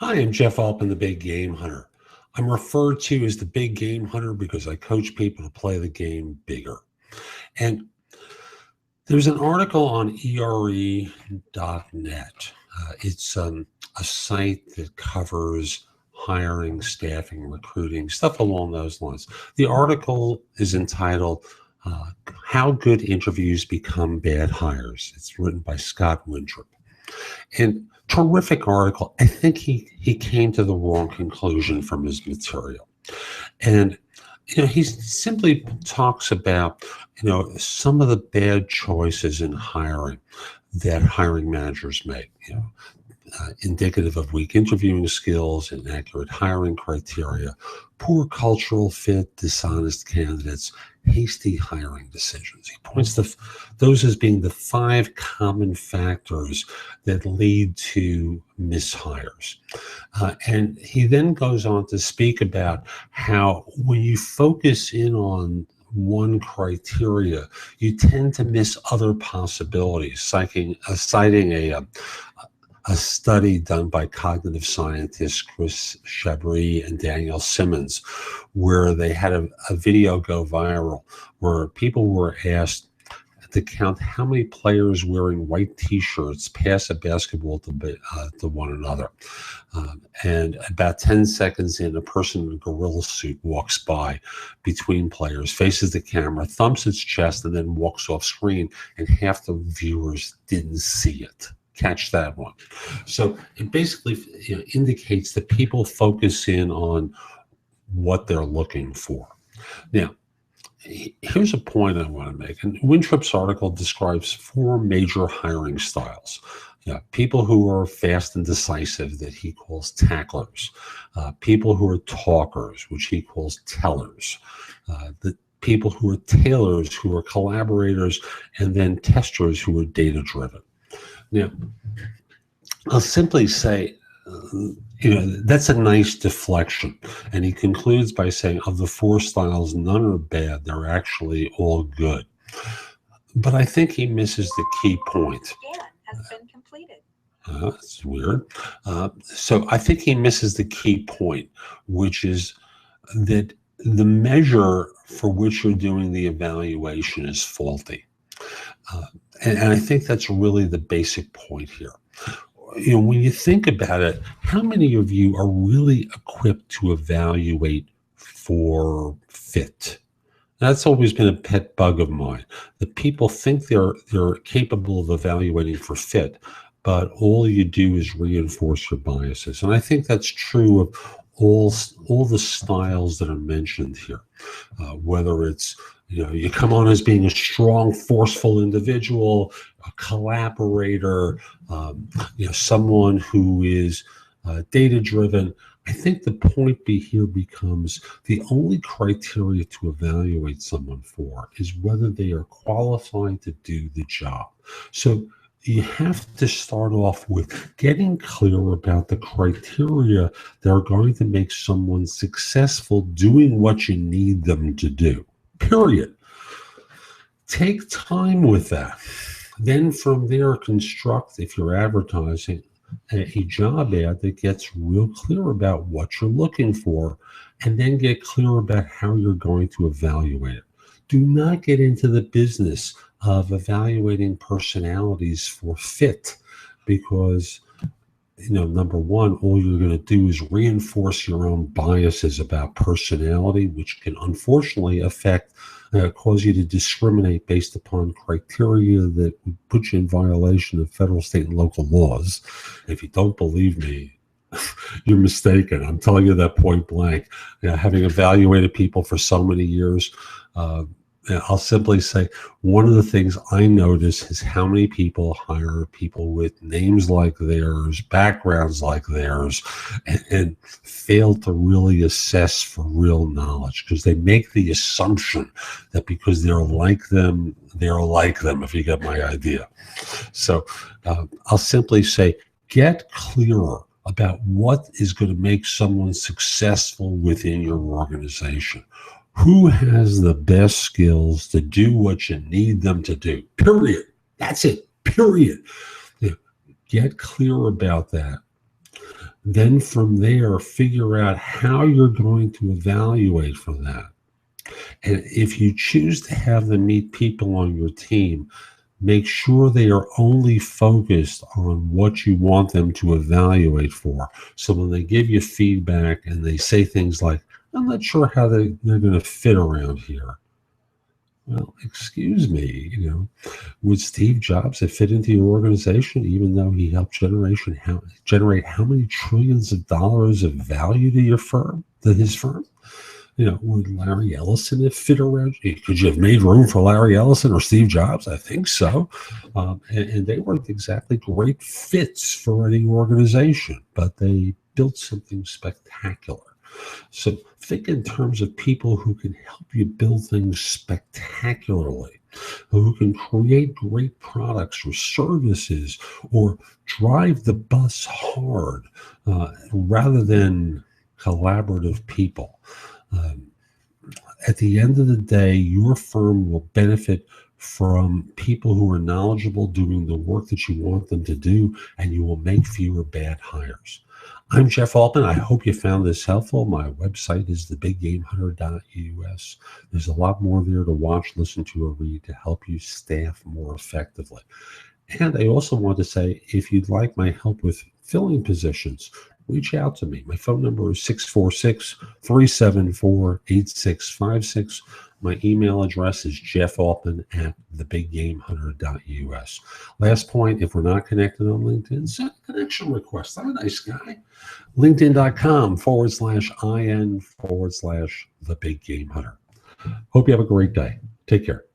Hi, I'm Jeff Altman, the Big Game Hunter. I'm referred to as the Big Game Hunter because I coach people to play the game bigger. And there's an article on ERE.net. It's a site that covers hiring, staffing, recruiting, stuff along those lines. The article is entitled How Good Interviews Become Bad Hires. It's written by Scott Winthrop. And terrific article. I think he came to the wrong conclusion from his material. And he simply talks about some of the bad choices in hiring that hiring managers make. Indicative of weak interviewing skills, inaccurate hiring criteria, poor cultural fit, dishonest candidates, hasty hiring decisions. He points to those as being the 5 common factors that lead to mishires. And he then goes on to speak about how when you focus in on one criteria, you tend to miss other possibilities, citing a study done by cognitive scientists Chris Chabris and Daniel Simmons, where they had a video go viral where people were asked to count how many players wearing white T-shirts pass a basketball to one another. And about 10 seconds in, a person in a gorilla suit walks by between players, faces the camera, thumps its chest, and then walks off screen, and half the viewers didn't see it. Catch that one. So it basically indicates that people focus in on what they're looking for. Now, here's a point I want to make. And Winthrop's article describes 4 major hiring styles. People who are fast and decisive, that he calls tacklers. People who are talkers, which he calls tellers. The people who are tailors, who are collaborators, and then testers, who are data-driven. Now, I'll simply say, that's a nice deflection. And he concludes by saying, of the 4 styles, none are bad. They're actually all good. But I think he misses the key point. Scan has been completed. That's weird. So I think he misses the key point, which is that the measure for which you're doing the evaluation is faulty. And I think that's really the basic point here. When you think about it, how many of you are really equipped to evaluate for fit? That's always been a pet bug of mine, that people think they're capable of evaluating for fit, but all you do is reinforce your biases. And I think that's true of all the styles that are mentioned here, whether it's you come on as being a strong, forceful individual, a collaborator, someone who is data-driven. I think the point here becomes the only criteria to evaluate someone for is whether they are qualified to do the job. So you have to start off with getting clear about the criteria that are going to make someone successful doing what you need them to do. Period. Take time with that. Then from there, construct, if you're advertising, a job ad that gets real clear about what you're looking for, and then get clear about how you're going to evaluate it. Do not get into the business of evaluating personalities for fit, because number one, all you're going to do is reinforce your own biases about personality, which can unfortunately cause you to discriminate based upon criteria that would put you in violation of federal, state, and local laws. If you don't believe me, you're mistaken. I'm telling you that point blank. Having evaluated people for so many years, I'll simply say one of the things I notice is how many people hire people with names like theirs, backgrounds like theirs, and fail to really assess for real knowledge, because they make the assumption that because they're like them, if you get my idea. So I'll simply say, get clearer about what is going to make someone successful within your organization. Who has the best skills to do what you need them to do? Period. That's it. Period. Get clear about that. Then from there, figure out how you're going to evaluate for that. And if you choose to have them meet people on your team, make sure they are only focused on what you want them to evaluate for. So when they give you feedback and they say things like, I'm not sure how they're going to fit around here. Well, excuse me, would Steve Jobs have fit into your organization, even though he helped generate how many trillions of dollars of value to his firm? Would Larry Ellison have fit around you? Could you have made room for Larry Ellison or Steve Jobs? I think so. And they weren't exactly great fits for any organization, but they built something spectacular. So think in terms of people who can help you build things spectacularly, who can create great products or services or drive the bus hard rather than collaborative people. At the end of the day, your firm will benefit from people who are knowledgeable doing the work that you want them to do, and you will make fewer bad hires. I'm Jeff Altman. I hope you found this helpful. My website is thebiggamehunter.us. There's a lot more there to watch, listen to, or read to help you staff more effectively. And I also want to say, if you'd like my help with filling positions, reach out to me. My phone number is 646-374-8656. My email address is jeffaltman@thebiggamehunter.us. Last point, if we're not connected on LinkedIn, send a connection request. I'm a nice guy. LinkedIn.com/IN/the Big Game Hunter. Hope you have a great day. Take care.